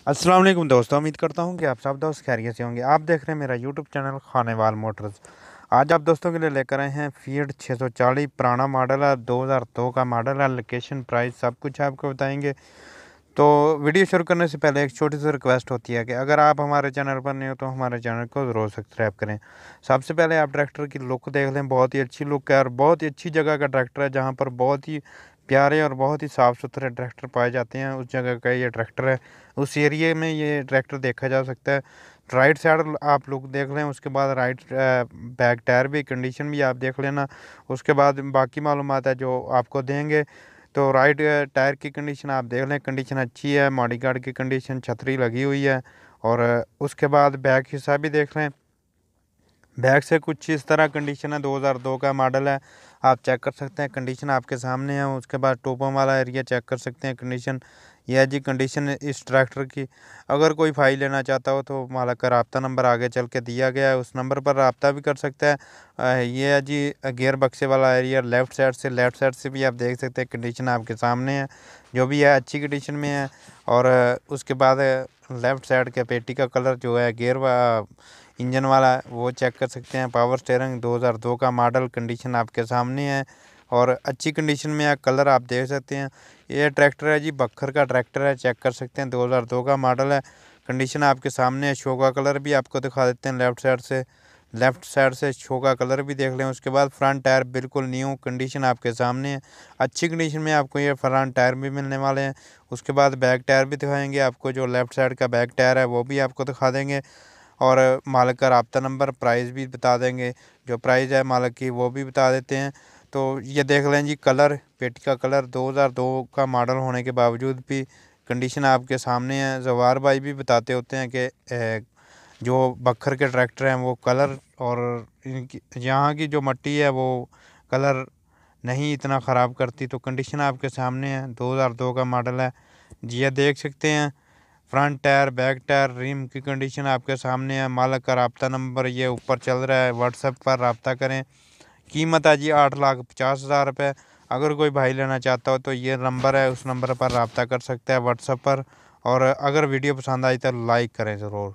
अस्सलाम वालेकुम दोस्तों, उम्मीद करता हूँ कि आप सब दोस्त खैरियत से होंगे। आप देख रहे हैं मेरा यूट्यूब चैनल खानेवाल मोटर्स। आज आप दोस्तों के लिए लेकर आए हैं फ़िएट 640। पुराना मॉडल है, 2002 का मॉडल है। लोकेशन, प्राइस, सब कुछ आपको बताएंगे। तो वीडियो शुरू करने से पहले एक छोटी सी रिक्वेस्ट होती है कि अगर आप हमारे चैनल पर नहीं हो तो हमारे चैनल को ज़रूर सब्सक्राइब करें। सबसे पहले आप ट्रैक्टर की लुक देख लें, बहुत ही अच्छी लुक है और बहुत ही अच्छी जगह का ट्रैक्टर है, जहाँ पर बहुत ही प्यारे और बहुत ही साफ़ सुथरे ट्रैक्टर पाए जाते हैं। उस जगह का ये ट्रैक्टर है, उस एरिए में ये ट्रैक्टर देखा जा सकता है। राइट साइड आप लुक देख लें, उसके बाद राइट बैक टायर भी कंडीशन भी आप देख लेना। उसके बाद बाकी मालूमात है जो आपको देंगे। तो राइट टायर की कंडीशन आप देख लें, कंडीशन अच्छी है। मॉडी गार्ड की कंडीशन, छतरी लगी हुई है। और उसके बाद बैक हिस्सा भी देख लें, बैक से कुछ इस तरह कंडीशन है। 2002 का मॉडल है, आप चेक कर सकते हैं, कंडीशन आपके सामने है। उसके बाद टोपों वाला एरिया चेक कर सकते हैं, कंडीशन यह है जी। कंडीशन इस ट्रैक्टर की, अगर कोई फाइल लेना चाहता हो तो मालिक का रब्ता नंबर आगे चल के दिया गया है, उस नंबर पर रब्ता भी कर सकता है। ये है जी गियर बक्से वाला एरिया। लेफ़्ट साइड से भी आप देख सकते हैं, कंडीशन आपके सामने है, जो भी है अच्छी कंडीशन में है। और उसके बाद लेफ़्ट साइड के पेटी का कलर जो है गियर इंजन वाला, वो चेक कर सकते हैं। पावर स्टीयरिंग 2002 का मॉडल, कंडीशन आपके सामने है और अच्छी कंडीशन में है। कलर आप देख सकते हैं। ये ट्रैक्टर है जी, बखर का ट्रैक्टर है, चेक कर सकते हैं। 2002 का मॉडल है, कंडीशन आपके सामने है। शो का कलर भी आपको दिखा देते हैं। लेफ़्ट साइड से शो का कलर भी देख लें। उसके बाद फ्रंट टायर बिल्कुल न्यू कंडीशन आपके सामने है। अच्छी कंडीशन में आपको ये फ्रंट टायर भी मिलने वाले हैं। उसके बाद बैक टायर भी दिखाएंगे आपको, जो लेफ़्ट साइड का बैक टायर है वो भी आपको दिखा देंगे। और मालिक का रब्ता नंबर, प्राइस भी बता देंगे। जो प्राइस है मालिक की वो भी बता देते हैं। तो ये देख लें जी, कलर, पेटी का कलर 2002 का मॉडल होने के बावजूद भी कंडीशन आपके सामने है। जवार भाई भी बताते होते हैं कि जो बखर के ट्रैक्टर हैं वो कलर और इनकी यहाँ की जो मट्टी है वो कलर नहीं इतना ख़राब करती। तो कंडीशन आपके सामने है, 2002 का मॉडल है जी। ये देख सकते हैं, front tyre, back tyre, rim की कंडीशन आपके सामने है। मालिक का रब्ता नंबर ये ऊपर चल रहा है, व्हाट्सएप पर रब्ता करें। कीमत है जी 8,50,000 रुपये। अगर कोई भाई लेना चाहता हो तो ये नंबर है, उस नंबर पर रब्ता कर सकता है व्हाट्सएप पर। और अगर वीडियो पसंद आई तो लाइक करें ज़रूर।